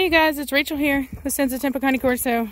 Hey guys, it's Rachel here with Senza Tempo Cane Corso.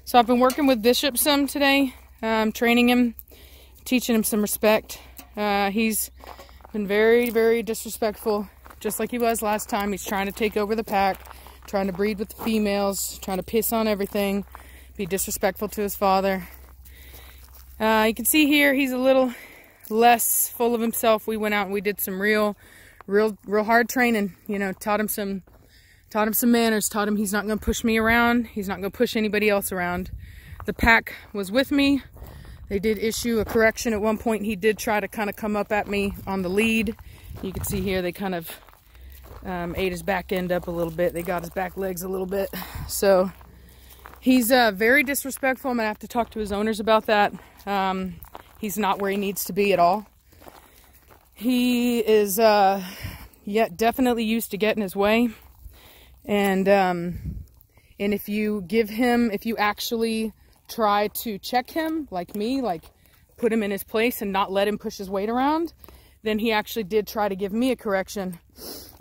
So I've been working with Bishop some today, training him, teaching him some respect. He's been very, very disrespectful, just like he was last time. He's trying to take over the pack, trying to breed with the females, trying to piss on everything, be disrespectful to his father. You can see here he's a little less full of himself. We went out and we did some real hard training. You know, taught him some manners, taught him he's not going to push me around. He's not going to push anybody else around. The pack was with me. They did issue a correction at one point. He did try to kind of come up at me on the lead. You can see here they kind of ate his back end up a little bit. They got his back legs a little bit. So he's very disrespectful. I'm going to have to talk to his owners about that. He's not where he needs to be at all. He is yet definitely used to getting his way. And if you actually try to check him, like me, like put him in his place and not let him push his weight around, then he actually did try to give me a correction.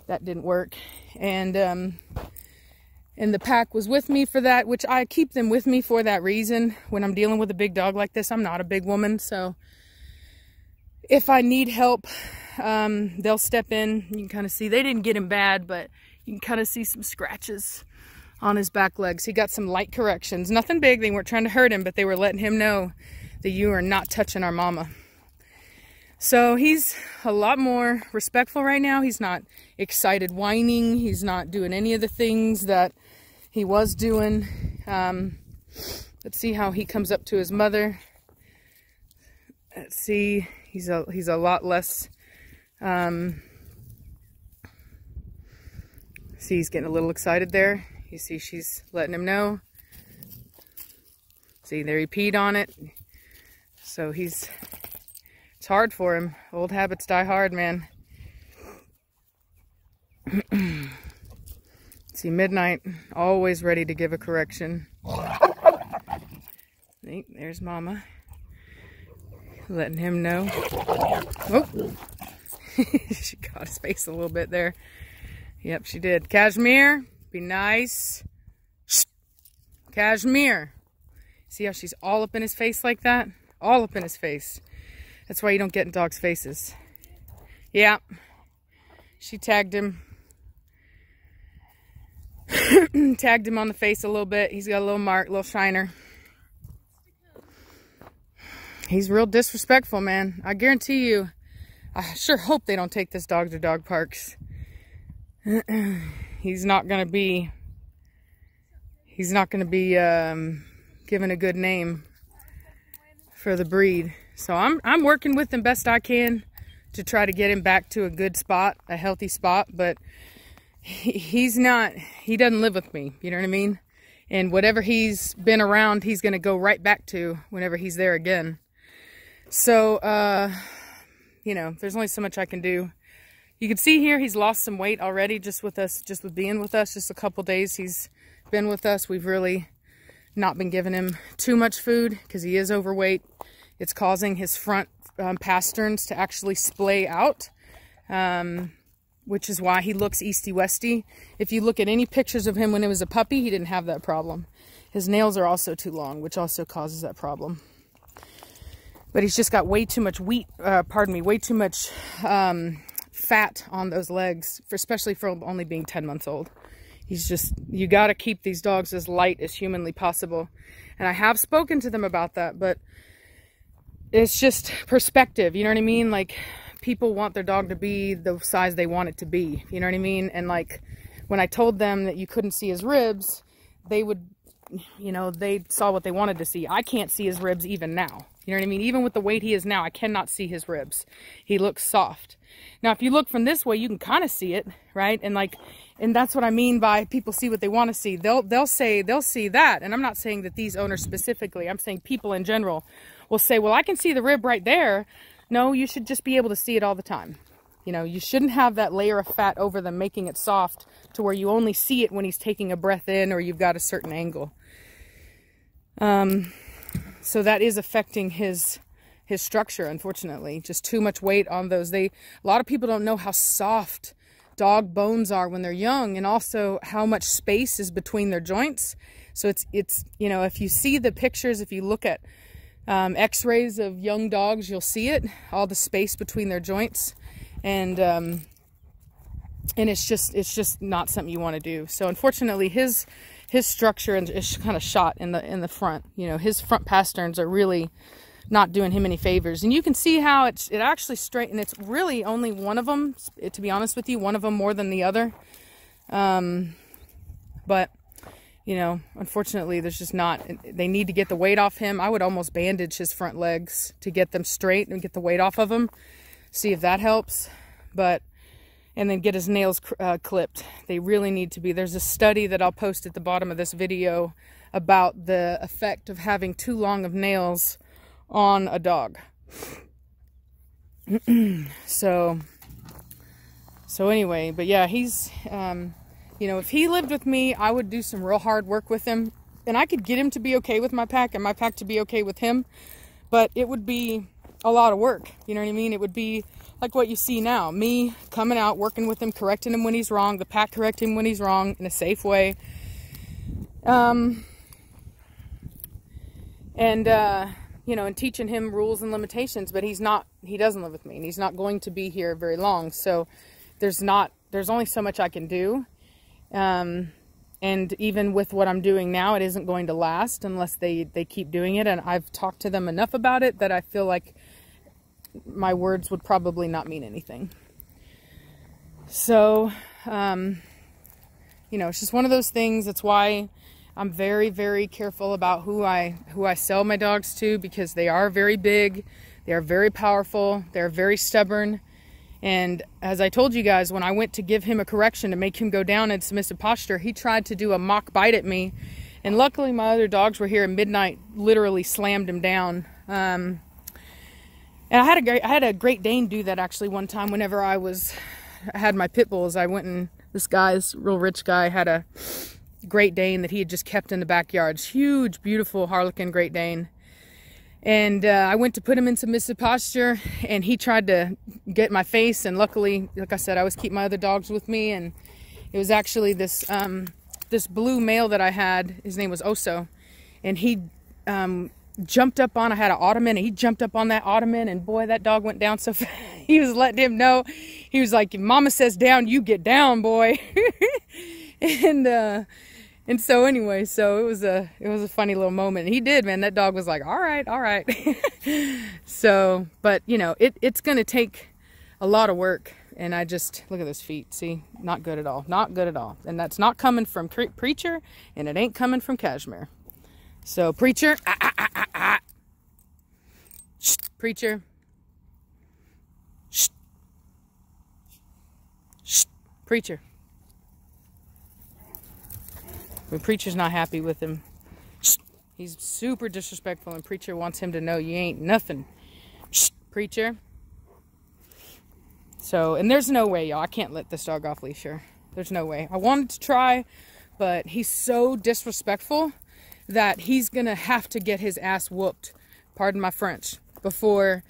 That didn't work. And the pack was with me for that, which I keep them with me for that reason. When I'm dealing with a big dog like this, I'm not a big woman, so if I need help, they'll step in. You can kind of see, they didn't get him bad, but you can kind of see some scratches on his back legs. He got some light corrections. Nothing big. They weren't trying to hurt him, but they were letting him know that you are not touching our mama. So he's a lot more respectful right now. He's not excited whining. He's not doing any of the things that he was doing. Let's see how he comes up to his mother. Let's see. He's a lot less... See, he's getting a little excited there. You see she's letting him know. See, there he peed on it. So it's hard for him. Old habits die hard, man. See, Midnight, always ready to give a correction. See, there's Mama. Letting him know. Oh! She got his face a little bit there. Yep, she did. Cashmere, be nice. Shh. Cashmere. See how she's all up in his face like that? All up in his face. That's why you don't get in dogs' faces. Yeah. She tagged him. Tagged him on the face a little bit. He's got a little mark, a little shiner. He's real disrespectful, man. I guarantee you, I sure hope they don't take this dog to dog parks. He's not gonna be given a good name for the breed. So I'm working with him best I can to try to get him back to a good spot, a healthy spot, but he doesn't live with me, you know what I mean? And whatever he's been around, he's gonna go right back to whenever he's there again. So you know, there's only so much I can do. You can see here he's lost some weight already just with being with us. Just a couple days he's been with us. We've really not been giving him too much food because he is overweight. It's causing his front pasterns to actually splay out, which is why he looks easty-westy. If you look at any pictures of him when he was a puppy, he didn't have that problem. His nails are also too long, which also causes that problem. But he's just got way too much way too much fat on those legs, especially for only being 10 months old. You got to keep these dogs as light as humanly possible. And I have spoken to them about that, but it's just perspective, you know what I mean? Like, people want their dog to be the size they want it to be, you know what I mean? And like, when I told them that you couldn't see his ribs, they would, you know, they saw what they wanted to see. I can't see his ribs even now. You know what I mean? Even with the weight he is now, I cannot see his ribs. He looks soft. Now, if you look from this way, you can kind of see it, right? And that's what I mean by people see what they want to see. They'll see that. And I'm not saying that these owners specifically. I'm saying people in general will say, well, I can see the rib right there. No, you should just be able to see it all the time. You know, you shouldn't have that layer of fat over them, making it soft to where you only see it when he's taking a breath in or you've got a certain angle. So that is affecting his structure, unfortunately. Just too much weight on those. A lot of people don't know how soft dog bones are when they're young, and also how much space is between their joints. So it's you know, if you see the pictures, if you look at x-rays of young dogs, you'll see it, all the space between their joints. And it's just not something you want to do. So unfortunately his structure is kind of shot in the front. You know, his front pasterns are really not doing him any favors. And you can see how it actually straightened. It's really only one of them, to be honest with you, one of them more than the other. But you know, unfortunately there's just not, they need to get the weight off him. I would almost bandage his front legs to get them straight and get the weight off of him. See if that helps. But, and then get his nails clipped. They really need to be. There's a study that I'll post at the bottom of this video about the effect of having too long of nails on a dog. So anyway, but yeah, he's, you know, if he lived with me, I would do some real hard work with him, and I could get him to be okay with my pack and my pack to be okay with him, but it would be a lot of work. You know what I mean? It would be like what you see now, me coming out, working with him, correcting him when he's wrong, the pack correcting him when he's wrong in a safe way. You know, and teaching him rules and limitations, but he doesn't live with me, and he's not going to be here very long. So there's only so much I can do. And even with what I'm doing now, it isn't going to last unless they keep doing it. And I've talked to them enough about it that I feel like my words would probably not mean anything. So, you know, it's just one of those things. That's why I'm very, very careful about who I sell my dogs to, because they are very big, they are very powerful, they're very stubborn. And as I told you guys, when I went to give him a correction to make him go down in submissive posture, he tried to do a mock bite at me. And luckily my other dogs were here at midnight, literally slammed him down. And I had a Great Dane do that actually one time whenever I had my pit bulls. I went and this real rich guy had a Great Dane that he had just kept in the backyard. Huge, beautiful Harlequin Great Dane. And I went to put him in submissive posture, and he tried to get my face. And luckily, like I said, I always keep my other dogs with me. And it was actually this blue male that I had. His name was Oso. And he jumped up on, I had an ottoman, and he jumped up on that ottoman. And boy, that dog went down so fast. He was letting him know. He was like, "Mama says down, you get down, boy." And so anyway, so it was a funny little moment. And he did, man. That dog was like, all right. So, but you know, it's going to take a lot of work. And I just, look at those feet. See, not good at all. Not good at all. And that's not coming from Preacher, and it ain't coming from Cashmere. So Preacher, Shh, Preacher. Shh. Shh, Preacher. When Preacher's not happy with him, he's super disrespectful, and Preacher wants him to know you ain't nothing. Shh, Preacher. So, and there's no way, y'all. I can't let this dog off leash here. There's no way. I wanted to try, but he's so disrespectful that he's going to have to get his ass whooped, pardon my French, before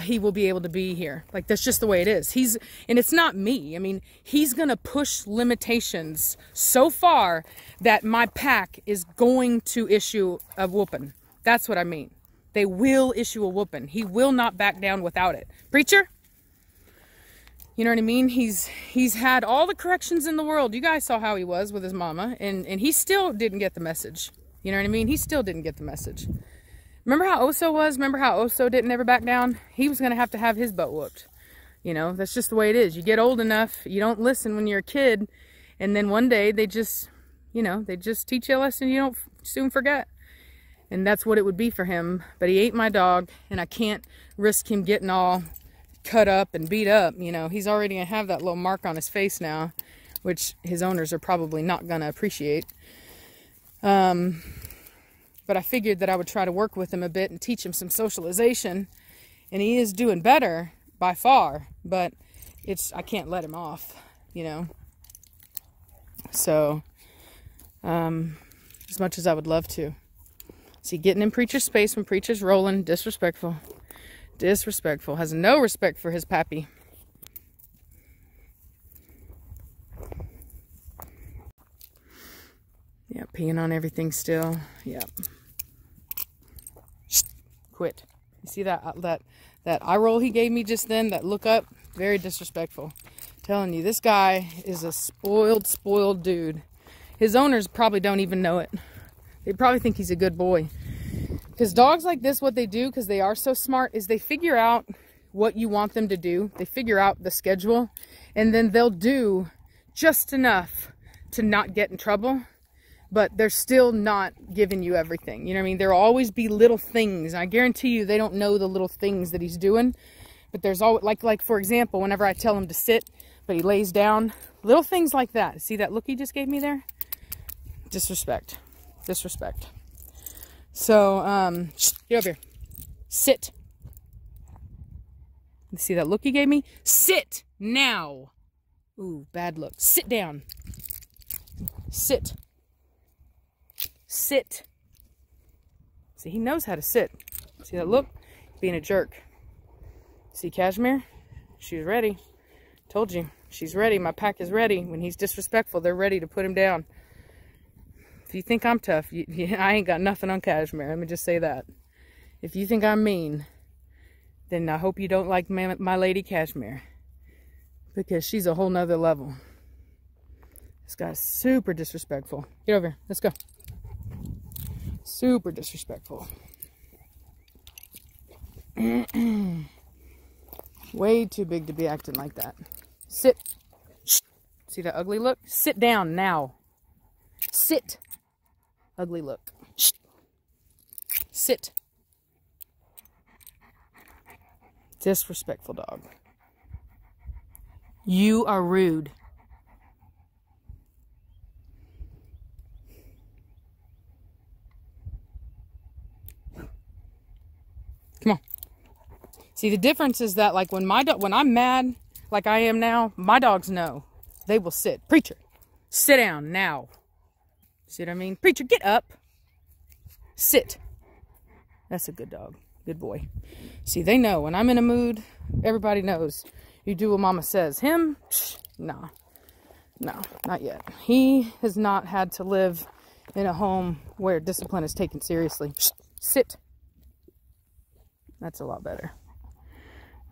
he will be able to be here. Like, that's just the way it is. And it's not me. I mean, he's going to push limitations so far that my pack is going to issue a whooping. That's what I mean. They will issue a whooping. He will not back down without it. Preacher? You know what I mean? He's had all the corrections in the world. You guys saw how he was with his mama, and he still didn't get the message. You know what I mean? He still didn't get the message. Remember how Oso was? Remember how Oso didn't ever back down? He was going to have his butt whooped. You know, that's just the way it is. You get old enough, you don't listen when you're a kid, and then one day they just, you know, they just teach you a lesson you don't soon forget. And that's what it would be for him. But he ate my dog, and I can't risk him getting all cut up and beat up. You know, he's already going to have that little mark on his face now, which his owners are probably not going to appreciate. But I figured that I would try to work with him a bit and teach him some socialization. And he is doing better by far, but I can't let him off, you know. So, as much as I would love to. See, getting in Preacher's space when Preacher's rolling, disrespectful. Disrespectful. Has no respect for his pappy. peeing on everything still. Yep. Quit. You see that eye roll he gave me just then? That look up? Very disrespectful. Telling you, this guy is a spoiled dude. His owners probably don't even know it. They probably think he's a good boy. Because dogs like this, what they do, because they are so smart, is they figure out what you want them to do. They figure out the schedule, and then they'll do just enough to not get in trouble, but they're still not giving you everything. You know what I mean? There'll always be little things. I guarantee you they don't know the little things that he's doing, but there's always, like for example, whenever I tell him to sit, but he lays down, little things like that. See that look he just gave me there? Disrespect. Disrespect. So, get over here. Sit. See that look he gave me? Sit now. Ooh, bad look. Sit down. Sit. Sit. See, he knows how to sit. See that look? Being a jerk. See Cashmere? She's ready. Told you. She's ready. My pack is ready. When he's disrespectful, they're ready to put him down. If you think I'm tough, I ain't got nothing on Cashmere. Let me just say that. If you think I'm mean, then I hope you don't like my lady Cashmere. Because she's a whole nother level. This guy's super disrespectful. Get over here. Let's go. Super disrespectful. Way too big to be acting like that. Sit. See that ugly look? Sit down now. Sit. Ugly look. Sit. Disrespectful dog. You are rude. Come on. See, the difference is that, like, when I'm mad, like I am now, my dogs know. They will sit. Preacher, sit down now. See what I mean? Preacher, get up. Sit. That's a good dog. Good boy. See, they know. When I'm in a mood, everybody knows. You do what mama says. Him? Nah. No, not yet. He has not had to live in a home where discipline is taken seriously. Sit. That's a lot better.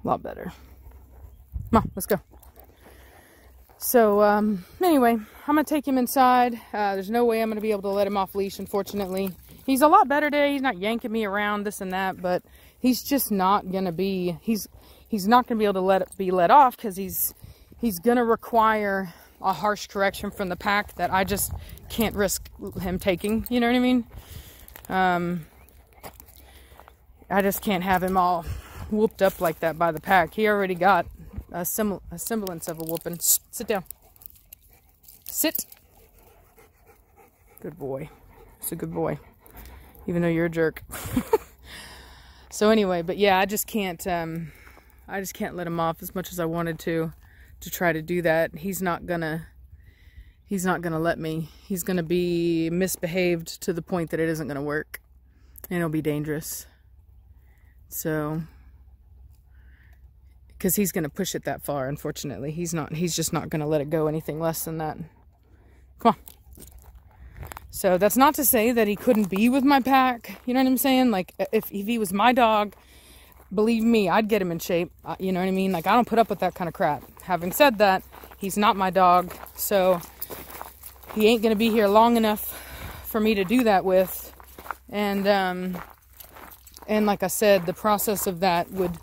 A lot better. Come on, let's go. So, anyway, I'm going to take him inside. There's no way I'm going to be able to let him off leash, unfortunately. He's a lot better today. He's not yanking me around, this and that, but he's just not going to be, he's not going to be able to be let off because he's going to require a harsh correction from the pack that I just can't risk him taking. You know what I mean? I just can't have him all whooped up like that by the pack. He already got a semblance of a whooping. Sit down. Sit. Good boy. It's a good boy. Even though you're a jerk. So anyway, but yeah, I just can't let him off as much as I wanted to try to do that. He's not gonna let me. He's gonna be misbehaved to the point that it isn't gonna work. And it'll be dangerous. So, because he's going to push it that far, unfortunately. He's just not going to let it go anything less than that. Come on. So, that's not to say that he couldn't be with my pack. You know what I'm saying? Like, if he was my dog, believe me, I'd get him in shape. You know what I mean? Like, I don't put up with that kind of crap. Having said that, he's not my dog. So, he ain't going to be here long enough for me to do that with. And like I said, the process of that would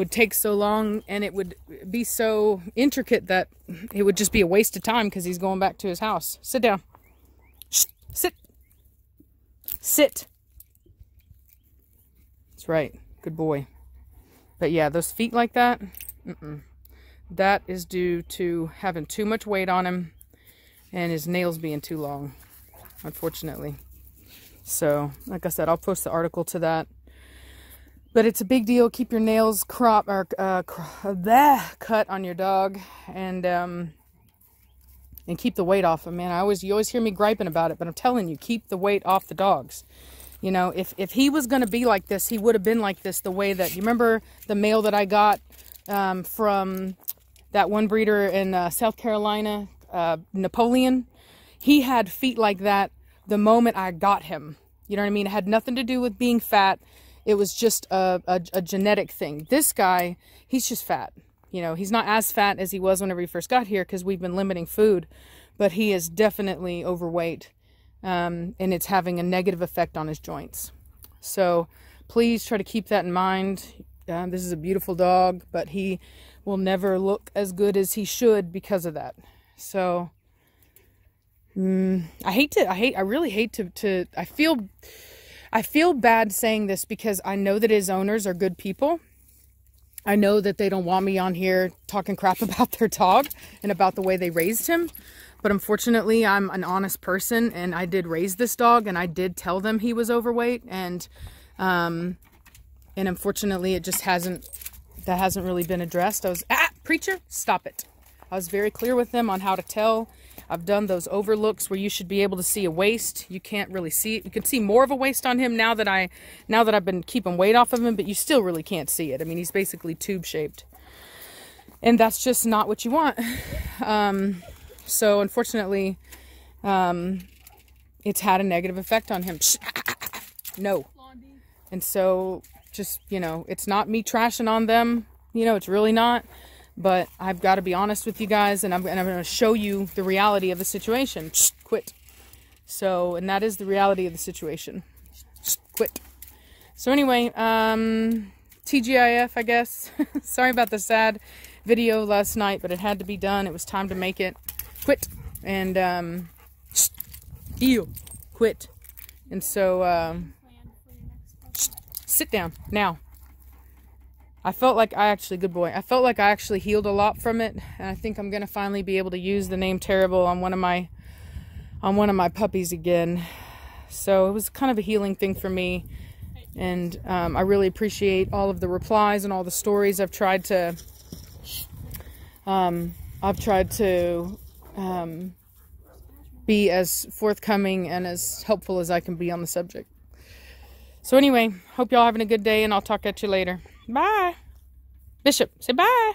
take so long, and it would be so intricate that it would just be a waste of time because he's going back to his house. Sit down. Shh. Sit. Sit. That's right. Good boy. But yeah, those feet like that, that is due to having too much weight on him and his nails being too long, unfortunately. So, like I said, I'll post the article to that. But it's a big deal. Keep your nails cut on your dog, and keep the weight off him, man. You always hear me griping about it, but I'm telling you, keep the weight off the dogs. You know, if he was going to be like this, he would have been like this the way that, you remember the male that I got from that one breeder in South Carolina, Napoleon? He had feet like that the moment I got him. You know what I mean? It had nothing to do with being fat. It was just a genetic thing. This guy, he's just fat. You know, he's not as fat as he was whenever he first got here because we've been limiting food, but he is definitely overweight, and it's having a negative effect on his joints. So please try to keep that in mind. This is a beautiful dog, but he will never look as good as he should because of that. So I really hate to I feel bad saying this because I know that his owners are good people. I know that they don't want me on here talking crap about their dog and about the way they raised him. But unfortunately, I'm an honest person, and I did raise this dog, and I did tell them he was overweight, and unfortunately, it just hasn't really been addressed. Preacher, stop it. I was very clear with them on how to tell. I've done those overlooks where you should be able to see a waist. You can't really see it. You can see more of a waist on him now that I've been keeping weight off of him, but you still really can't see it. I mean, he's basically tube shaped, and that's just not what you want. So unfortunately, it's had a negative effect on him. No. And so just, you know, it's not me trashing on them. You know, it's really not. But I've got to be honest with you guys, and I'm going to show you the reality of the situation. Quit. So, and that is the reality of the situation. Quit. So anyway, TGIF, I guess. Sorry about the sad video last night, but it had to be done. It was time to make it. Quit. And, quit. And so, sit down now. I felt like good boy. I felt like I actually healed a lot from it, and I think I'm gonna finally be able to use the name Terrible on one of my puppies again. So it was kind of a healing thing for me, and I really appreciate all of the replies and all the stories. I've tried to be as forthcoming and as helpful as I can be on the subject. So anyway, hope y'all having a good day, and I'll talk at you later. Bye. Bishop, say bye.